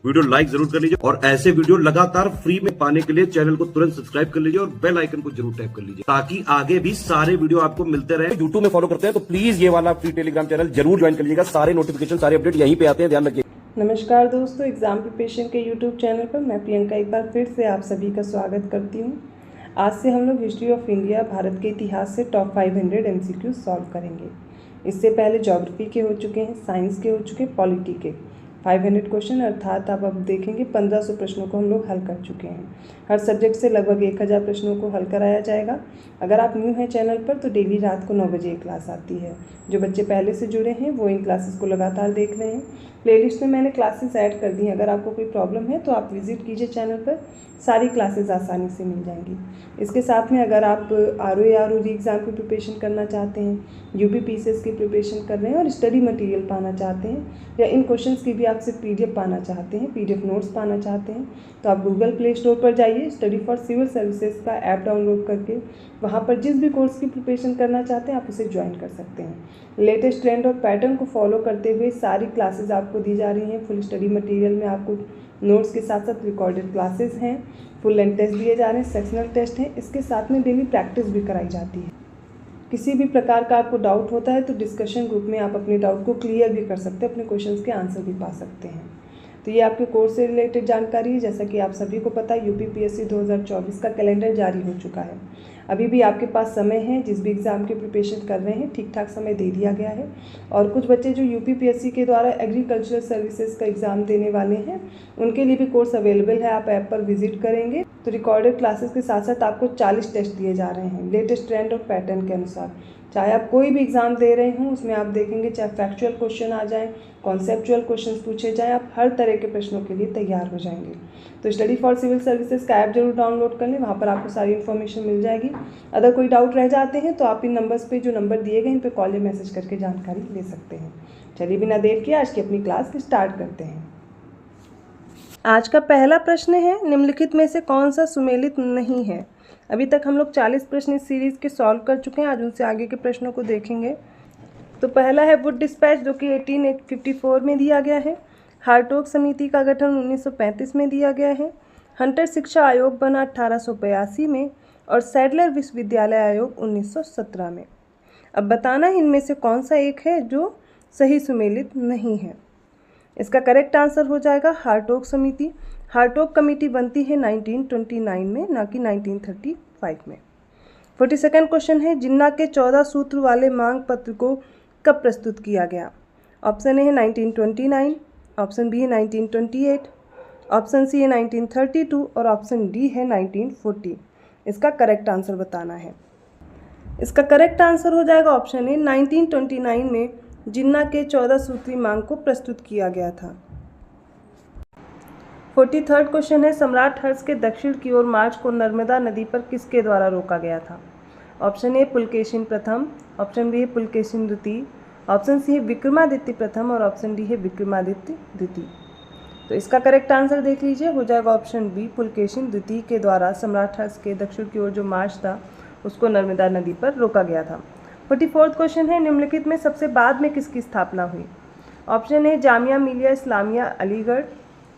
Video like जरूर कर लीजिए और ऐसे वीडियो लगातार फ्री में पाने के लिए चैनल को तुरंत सब्सक्राइब कर लीजिए और बेल आइकन को जरूर टैप कर लीजिए ताकि आगे भी सारे वीडियो आपको मिलते रहे। यूट्यूब में फॉलो करते हैं तो प्लीज ये वाला फ्री टेलीग्राम चैनल जरूर ज्वाइन कर लीजिएगा। सारे नोटिफिकेशन सारे अपडेट यहीं पे आते हैं, ध्यान रखिए। नमस्कार दोस्तों, एग्जाम प्रिपरेशन के यूट्यूब चैनल पर मैं प्रियंका एक बार फिर से आप सभी का स्वागत करती हूँ। आज से हम लोग हिस्ट्री ऑफ इंडिया भारत के इतिहास से टॉप 500 MCQ सॉल्व करेंगे। इससे पहले ज्योग्राफी के हो चुके हैं, साइंस के हो चुके हैं, पॉलिटी के 500 क्वेश्चन अर्थात आप अब देखेंगे 1500 प्रश्नों को हम लोग हल कर चुके हैं। हर सब्जेक्ट से लगभग 1000 प्रश्नों को हल कराया जाएगा। अगर आप न्यू हैं चैनल पर तो डेली रात को 9 बजे एक क्लास आती है। जो बच्चे पहले से जुड़े हैं वो इन क्लासेस को लगातार देख रहे हैं। प्लेलिस्ट में मैंने क्लासेस ऐड कर दी हैं। अगर आपको कोई प्रॉब्लम है तो आप विजिट कीजिए चैनल पर, सारी क्लासेस आसानी से मिल जाएंगी। इसके साथ में अगर आप RO या ROD एग्ज़ाम की प्रिपरेशन करना चाहते हैं, UP PCS की प्रिपरेशन कर रहे हैं और स्टडी मटेरियल पाना चाहते हैं या इन क्वेश्चंस की भी आपसे PDF पाना चाहते हैं, PDF नोट्स पाना चाहते हैं, तो आप गूगल प्ले स्टोर पर जाइए, स्टडी फॉर सिविल सर्विसेज का ऐप डाउनलोड करके वहाँ पर जिस भी कोर्स की प्रिपरेशन करना चाहते हैं आप उसे ज्वाइन कर सकते हैं। लेटेस्ट ट्रेंड और पैटर्न को फॉलो करते हुए सारी क्लासेस आपको दी जा रही हैं। फुल स्टडी मटेरियल में आपको नोट्स के साथ साथ रिकॉर्डेड क्लासेस हैं, फुल लेंथ टेस्ट दिए जा रहे हैं, सेक्शनल टेस्ट हैं। इसके साथ में डेली प्रैक्टिस भी कराई जाती है। किसी भी प्रकार का आपको डाउट होता है तो डिस्कशन ग्रुप में आप अपने डाउट को क्लियर भी कर सकते हैं, अपने क्वेश्चंस के आंसर भी पा सकते हैं। तो ये आपके कोर्स से रिलेटेड जानकारी है। जैसा कि आप सभी को पता है UP PSC 2024 का कैलेंडर जारी हो चुका है। अभी भी आपके पास समय है, जिस भी एग्ज़ाम की प्रिपरेशन कर रहे हैं ठीक ठाक समय दे दिया गया है। और कुछ बच्चे जो UP PSC के द्वारा एग्रीकल्चरल सर्विसेज का एग्ज़ाम देने वाले हैं उनके लिए भी कोर्स अवेलेबल है। आप ऐप पर विजिट करेंगे तो रिकॉर्डेड क्लासेस के साथ साथ आपको 40 टेस्ट दिए जा रहे हैं लेटेस्ट ट्रेंड और पैटर्न के अनुसार। चाहे आप कोई भी एग्ज़ाम दे रहे हों उसमें आप देखेंगे चाहे फैक्चुअल क्वेश्चन आ जाएँ, कॉन्सेप्चुअल क्वेश्चन पूछे जाएँ, आप हर तरह के प्रश्नों के लिए तैयार हो जाएंगे। तो स्टडी फॉर सिविल सर्विसेज का ऐप जरूर डाउनलोड कर लें, वहाँ पर आपको सारी इन्फॉर्मेशन मिल जाएगी। अगर कोई डाउट रह जाते हैं तो आप इन नंबर्स पे जो नंबर दिए गए इन पे कॉल या मैसेज करके जानकारी ले सकते हैं। चलिए बिना देर किए आज की अपनी क्लास स्टार्ट करते हैं। आज का पहला प्रश्न है, निम्नलिखित में से कौन सा सुमेलित नहीं है। अभी तक हम लोग 40 प्रश्न इस सीरीज़ के सॉल्व कर चुके हैं। आज उनसे आगे के प्रश्नों को देखेंगे। तो पहला है वुड डिस्पैच जो कि 1854 में दिया गया है। हार्टोग समिति का गठन 1935 में दिया गया है। हंटर शिक्षा आयोग बना 1882 में और सैडलर विश्वविद्यालय आयोग 1917 में। अब बताना है इनमें से कौन सा एक है जो सही सुमेलित नहीं है। इसका करेक्ट आंसर हो जाएगा हार्टोग समिति। हार्टोग कमेटी बनती है 1929 में, ना कि 1935 में। 42nd क्वेश्चन है, जिन्ना के 14 सूत्र वाले मांग पत्र को कब प्रस्तुत किया गया। ऑप्शन ए है 1929, ऑप्शन बी है 1928, ऑप्शन सी है 1932 और ऑप्शन डी है 1940। इसका करेक्ट आंसर बताना है। इसका करेक्ट आंसर हो जाएगा ऑप्शन ए 1929 में जिन्ना के 14 सूत्री मांग को प्रस्तुत किया गया था। 43rd क्वेश्चन है, सम्राट हर्ष के दक्षिण की ओर मार्च को नर्मदा नदी पर किसके द्वारा रोका गया था। ऑप्शन ए पुलकेशिन प्रथम, ऑप्शन बी है पुलकेशिन द्वितीय, ऑप्शन सी है विक्रमादित्य प्रथम और ऑप्शन डी है विक्रमादित्य द्वितीय। तो इसका करेक्ट आंसर देख लीजिए, हो जाएगा ऑप्शन बी पुलकेशिन द्वितीय के द्वारा सम्राट हर्ष के दक्षिण की ओर जो मार्च था उसको नर्मदा नदी पर रोका गया था। 44th क्वेश्चन है, निम्नलिखित में सबसे बाद में किसकी स्थापना हुई। Option A Jamia Millia Islamia Aligarh,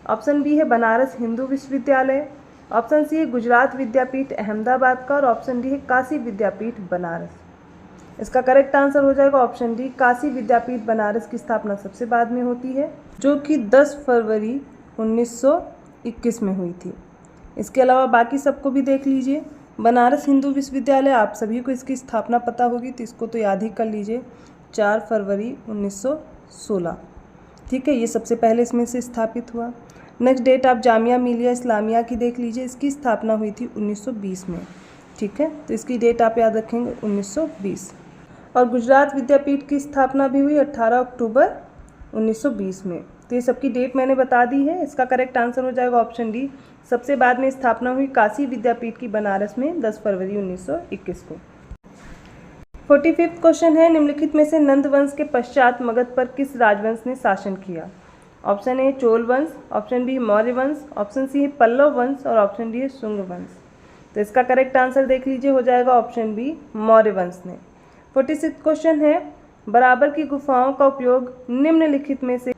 option B है बनारस हिंदू विश्वविद्यालय, ऑप्शन सी है गुजरात विद्यापीठ अहमदाबाद का और ऑप्शन डी है काशी विद्यापीठ बनारस। इसका करेक्ट आंसर हो जाएगा ऑप्शन डी काशी विद्यापीठ बनारस की स्थापना सबसे बाद में होती है जो कि 10 फरवरी 1921 में हुई थी। इसके अलावा बाकी सबको भी देख लीजिए। बनारस हिंदू विश्वविद्यालय आप सभी को इसकी स्थापना पता होगी तो इसको तो याद ही कर लीजिए, 4 फरवरी 1916। ठीक है, ये सबसे पहले इसमें से स्थापित हुआ। नेक्स्ट डेट आप जामिया मिलिया इस्लामिया की देख लीजिए, इसकी स्थापना हुई थी 1920 में। ठीक है, तो इसकी डेट आप याद रखेंगे 1920। और गुजरात विद्यापीठ की स्थापना भी हुई 18 अक्टूबर 1920 में। तो ये सबकी डेट मैंने बता दी है। इसका करेक्ट आंसर हो जाएगा ऑप्शन डी, सबसे बाद में स्थापना हुई काशी विद्यापीठ की बनारस में 10 फरवरी 1921 को। 45th क्वेश्चन है, निम्नलिखित में से नंद वंश के पश्चात मगध पर किस राजवंश ने शासन किया। ऑप्शन ए चोल वंश, ऑप्शन बी मौर्य वंश, ऑप्शन सी है पल्लव वंश और ऑप्शन डी है शुंग वंश। तो इसका करेक्ट आंसर देख लीजिए, हो जाएगा ऑप्शन बी मौर्य वंश ने। 46th क्वेश्चन है, बराबर की गुफाओं का उपयोग निम्नलिखित में से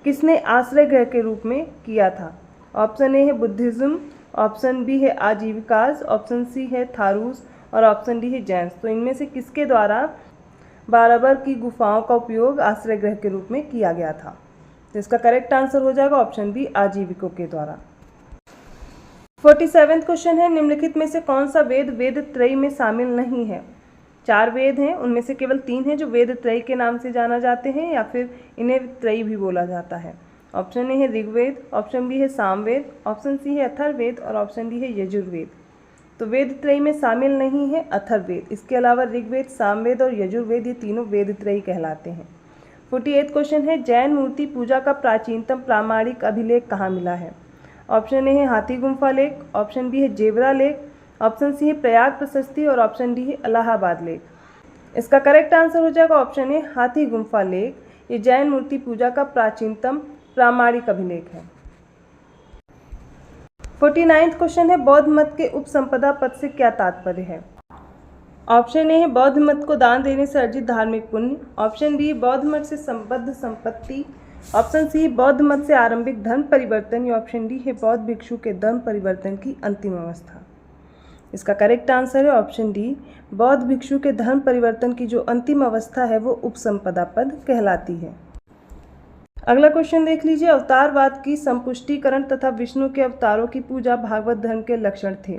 किसने आश्रय गृह के रूप में किया था? ऑप्शन ए है बुद्धिज्म, ऑप्शन बी है आजीविकास, ऑप्शन सी है थारूस और ऑप्शन डी है जैन्स। तो इनमें से किसके द्वारा बाराबर की गुफाओं का उपयोग आश्रय गृह के रूप में किया गया था? तो इसका करेक्ट आंसर हो जाएगा ऑप्शन बी, आजीविकों के द्वारा। 47वां क्वेश्चन है, निम्नलिखित में से कौन सा वेद वेद त्रयी में शामिल नहीं है? 4 वेद हैं, उनमें से केवल 3 हैं जो वेद त्रयी के नाम से जाना जाते हैं या फिर इन्हें त्रयी भी बोला जाता है। ऑप्शन ए है ऋग्वेद, ऑप्शन बी है सामवेद, ऑप्शन सी है अथर्ववेद और ऑप्शन डी है यजुर्वेद। तो वेद त्रयी में शामिल नहीं है अथर्ववेद, इसके अलावा ऋग्वेद, सामवेद और यजुर्वेद ये तीनों वेद त्रयी कहलाते हैं। 48वां क्वेश्चन है, जैन मूर्ति पूजा का प्राचीनतम प्रामाणिक अभिलेख कहाँ मिला है? ऑप्शन ए है हाथी गुम्फा लेख, ऑप्शन बी है जेवरा लेख, ऑप्शन सी है प्रयाग प्रशस्ति और ऑप्शन डी है इलाहाबाद लेख। इसका करेक्ट आंसर हो जाएगा ऑप्शन ए, हाथी गुम्फा लेख। ये जैन मूर्ति पूजा का प्राचीनतम प्रामाणिक अभिलेख है। 49वां क्वेश्चन है, बौद्ध मत के उपसंपदा पद से क्या तात्पर्य है? ऑप्शन ए है बौद्ध मत को दान देने से अर्जित धार्मिक पुण्य, ऑप्शन बी बौद्ध मत से संबद्ध संपत्ति, ऑप्शन सी बौद्ध मत से आरंभिक धर्म परिवर्तन या ऑप्शन डी है बौद्ध भिक्षु के धर्म परिवर्तन की अंतिम अवस्था। इसका करेक्ट आंसर है ऑप्शन डी, बौद्ध भिक्षु के धर्म परिवर्तन की जो अंतिम अवस्था है वो उपसंपदा पद कहलाती है। अगला क्वेश्चन देख लीजिए, अवतारवाद की संपुष्टिकरण तथा विष्णु के अवतारों की पूजा भागवत धर्म के लक्षण थे।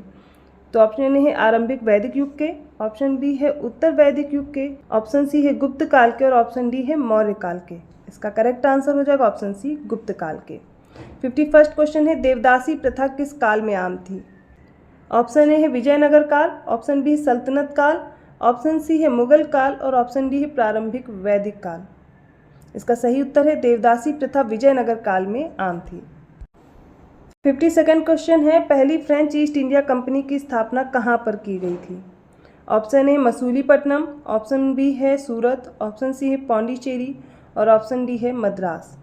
तो ऑप्शन ए है आरंभिक वैदिक युग के, ऑप्शन बी है उत्तर वैदिक युग के, ऑप्शन सी है गुप्त काल के और ऑप्शन डी है मौर्य काल के। इसका करेक्ट आंसर हो जाएगा ऑप्शन सी, गुप्त काल के। 51वां क्वेश्चन है, देवदासी प्रथा किस काल में आम थी? ऑप्शन ए है विजयनगर काल, ऑप्शन बी सल्तनत काल, ऑप्शन सी है मुगल काल और ऑप्शन डी है प्रारंभिक वैदिक काल। इसका सही उत्तर है देवदासी प्रथा विजयनगर काल में आम थी। 52वां क्वेश्चन है, पहली फ्रेंच ईस्ट इंडिया कंपनी की स्थापना कहाँ पर की गई थी? Option A Masulipatnam, option B है सूरत, ऑप्शन सी है पौंडीचेरी और ऑप्शन डी है मद्रास।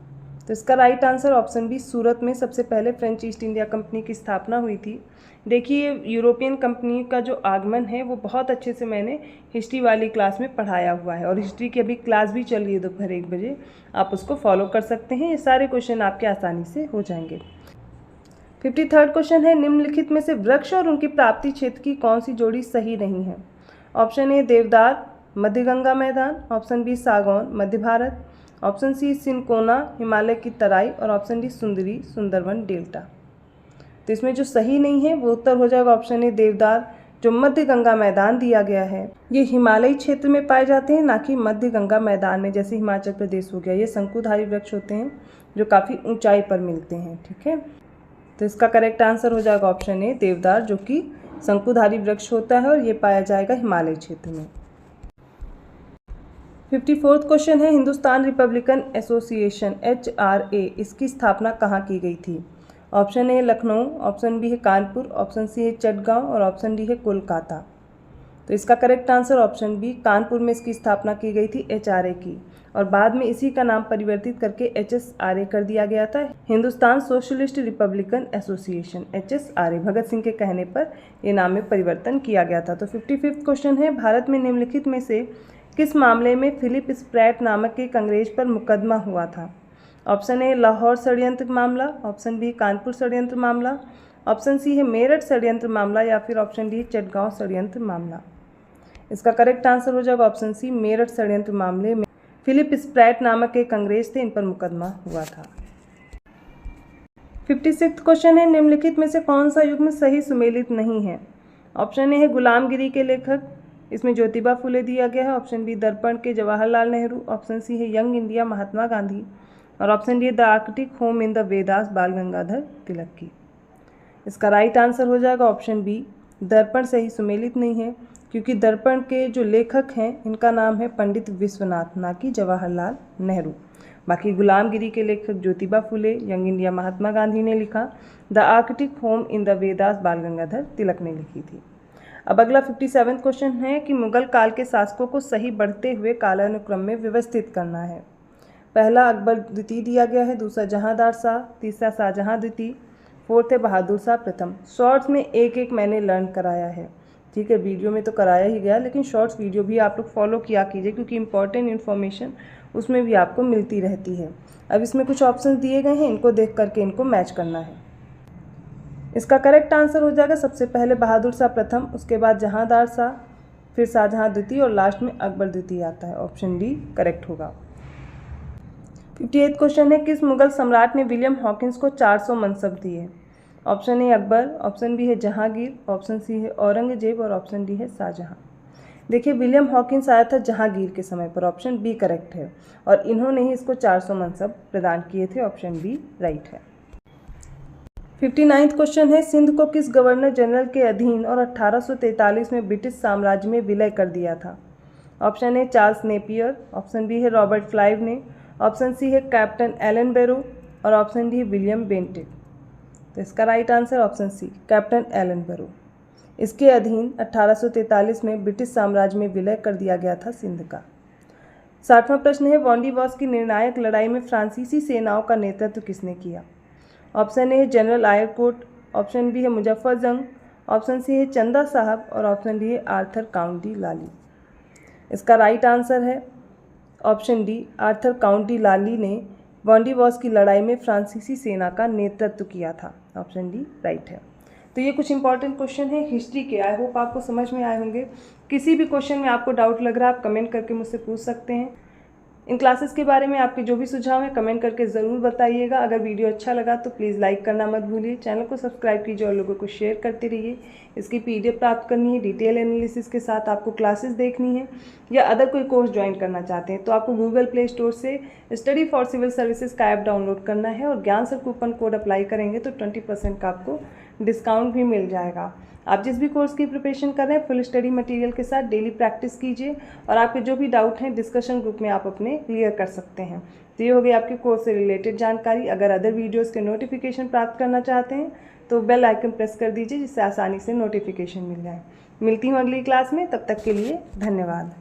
तो इसका राइट आंसर ऑप्शन बी, सूरत में सबसे पहले फ्रेंच ईस्ट इंडिया कंपनी की स्थापना हुई थी। देखिए यूरोपियन कंपनी का जो आगमन है वो बहुत अच्छे से मैंने हिस्ट्री वाली क्लास में पढ़ाया हुआ है और हिस्ट्री की अभी क्लास भी चल रही है दोपहर 1 बजे, आप उसको फॉलो कर सकते हैं। ये सारे क्वेश्चन आपके आसानी से हो जाएंगे। 53वां क्वेश्चन है, निम्नलिखित में से वृक्ष और उनकी प्राप्ति क्षेत्र की कौन सी जोड़ी सही नहीं है? ऑप्शन ए देवदार मध्य गंगा मैदान, ऑप्शन बी सागौन मध्य भारत, ऑप्शन सी सिनकोना हिमालय की तराई और ऑप्शन डी सुंदरी सुंदरवन डेल्टा। तो इसमें जो सही नहीं है वो उत्तर हो जाएगा ऑप्शन ए देवदार, जो मध्य गंगा मैदान दिया गया है ये हिमालयी क्षेत्र में पाए जाते हैं, ना कि मध्य गंगा मैदान में, जैसे हिमाचल प्रदेश हो गया। ये शंकुधारी वृक्ष होते हैं जो काफ़ी ऊंचाई पर मिलते हैं। ठीक है, तो इसका करेक्ट आंसर हो जाएगा ऑप्शन ए देवदार, जो कि शंकुधारी वृक्ष होता है और ये पाया जाएगा हिमालय क्षेत्र में। 54वां क्वेश्चन है, हिंदुस्तान रिपब्लिकन एसोसिएशन HRA इसकी स्थापना कहाँ की गई थी? Option A Lucknow, option B है कानपुर, ऑप्शन सी है चटगांव और ऑप्शन डी है कोलकाता। तो इसका correct answer option B, Kanpur में इसकी स्थापना की गई थी HRA की और बाद में इसी का नाम परिवर्तित करके HSRA कर दिया गया था, Hindustan socialist Republican association HSRA। Bhagat Singh के कहने पर ये नाम में परिवर्तन किया गया था। तो 55वां क्वेश्चन है, भारत में निम्नलिखित में से किस मामले में फिलिप स्प्रैट नामक एक अंग्रेज पर मुकदमा हुआ था? ऑप्शन ए लाहौर षड्यंत्र मामला, ऑप्शन बी कानपुर षड्यंत्र मामला, ऑप्शन सी है मेरठ षड्यंत्र मामला या फिर ऑप्शन डी चटगांव षड्यंत्र मामला। इसका करेक्ट आंसर हो जाएगा ऑप्शन सी, मेरठ षड्यंत्र मामले में फिलिप स्प्रैट नामक एक अंग्रेज थे, इन पर मुकदमा हुआ था। 56वां क्वेश्चन है, निम्नलिखित में से कौन सा युग्म सही सुमेलित नहीं है? ऑप्शन ए है गुलामगिरी के लेखक, इसमें ज्योतिबा फुले दिया गया है, ऑप्शन बी दर्पण के जवाहरलाल नेहरू, ऑप्शन सी है यंग इंडिया महात्मा गांधी और option D the Arctic home in the Vedas बाल गंगाधर तिलक की। इसका राइट आंसर हो जाएगा ऑप्शन बी, दर्पण सही सुमेलित नहीं है, क्योंकि दर्पण के जो लेखक हैं इनका नाम है पंडित विश्वनाथ, ना कि जवाहरलाल नेहरू। बाकी गुलामगिरी के लेखक ज्योतिबा फुले, यंग इंडिया महात्मा गांधी ने लिखा, the Arctic home in the Vedas बाल गंगाधर तिलक ने लिखी थी। अब अगला 57वां क्वेश्चन है कि मुगल काल के शासकों को सही बढ़ते हुए कालानुक्रम में व्यवस्थित करना है। पहला अकबर द्वितीय दिया गया है, दूसरा जहांदार शाह, तीसरा शाहजहां द्वितीय, फोर्थ है बहादुर शाह प्रथम। शॉर्ट्स में एक एक मैंने लर्न कराया है, ठीक है, वीडियो में तो कराया ही गया, लेकिन शॉर्ट्स वीडियो भी आप लोग फॉलो किया कीजिए क्योंकि इंपॉर्टेंट इन्फॉर्मेशन उसमें भी आपको मिलती रहती है। अब इसमें कुछ ऑप्शन दिए गए हैं, इनको देख करके इनको मैच करना है। इसका करेक्ट आंसर हो जाएगा सबसे पहले बहादुर शाह प्रथम, उसके बाद जहांदार शाह, फिर शाहजहां द्वितीय और लास्ट में अकबर द्वितीय आता है। ऑप्शन डी करेक्ट होगा। 58 क्वेश्चन है, किस मुगल सम्राट ने विलियम हॉकिंस को 400 मनसब दिए? Option A Akbar, option B है जहांगीर, ऑप्शन सी है औरंगजेब और ऑप्शन डी है शाहजहां। देखिए, विलियम हॉकिंस आया था जहांगीर के समय पर, ऑप्शन बी करेक्ट है, और इन्होंने ही इसको 400 मनसब प्रदान किए थे। ऑप्शन बी राइट है। 59 क्वेश्चन है, सिंध को किस गवर्नर जनरल के अधीन और 1843 में ब्रिटिश साम्राज्य में विलय कर दिया था? Option A Charles Napier, option B है रॉबर्ट क्लाइव ने, ऑप्शन सी है कैप्टन एलन बैरो और ऑप्शन डी है विलियम बेंटिक। तो इसका right answer option C captain Alan Barrow. इसके अधीन 1843 में ब्रिटिश साम्राज्य में विलय कर दिया गया था सिंध का। 60वां प्रश्न है, वांडीवॉस की निर्णायक लड़ाई में फ्रांसीसी सेनाओं का नेतृत्व किसने किया? ऑप्शन ए है जनरल आयरकोट, ऑप्शन बी है मुजफ्फर जंग, ऑप्शन सी है चंदा साहब और ऑप्शन डी है आर्थर काउंट डी लाली। इसका राइट आंसर है option D Arthur Count de Lally ने वांडीवॉस की लड़ाई में फ्रांसीसी सेना का नेतृत्व किया था। ऑप्शन डी राइट है। तो ये कुछ इंपॉर्टेंट क्वेश्चन है हिस्ट्री के, आई होप आपको समझ में आए होंगे। किसी भी क्वेश्चन में आपको डाउट लग रहा है आप कमेंट करके मुझसे पूछ सकते हैं। इन क्लासेस के बारे में आपके जो भी सुझाव हैं कमेंट करके ज़रूर बताइएगा। अगर वीडियो अच्छा लगा तो प्लीज़ लाइक करना मत भूलिए, चैनल को सब्सक्राइब कीजिए और लोगों को शेयर करते रहिए। इसकी PDF प्राप्त करनी है, डिटेल एनालिसिस के साथ आपको क्लासेस देखनी है या अदर कोई कोर्स ज्वाइन करना चाहते हैं तो आपको गूगल प्ले स्टोर से स्टडी फॉर सिविल सर्विसेज का ऐप डाउनलोड करना है और ज्ञान सर कूपन कोड अप्लाई करेंगे तो 20% का आपको डिस्काउंट भी मिल जाएगा। आप जिस भी कोर्स की प्रिपरेशन कर रहे हैं फुल स्टडी मटेरियल के साथ डेली प्रैक्टिस कीजिए और आपके जो भी डाउट हैं डिस्कशन ग्रुप में आप अपने क्लियर कर सकते हैं। तो ये हो गई आपके कोर्स से रिलेटेड जानकारी। अगर अदर वीडियोस के नोटिफिकेशन प्राप्त करना चाहते हैं तो बेल आइकन प्रेस कर दीजिए जिससे आसानी से नोटिफिकेशन मिल जाए। मिलती हूँ अगली क्लास में, तब तक के लिए धन्यवाद।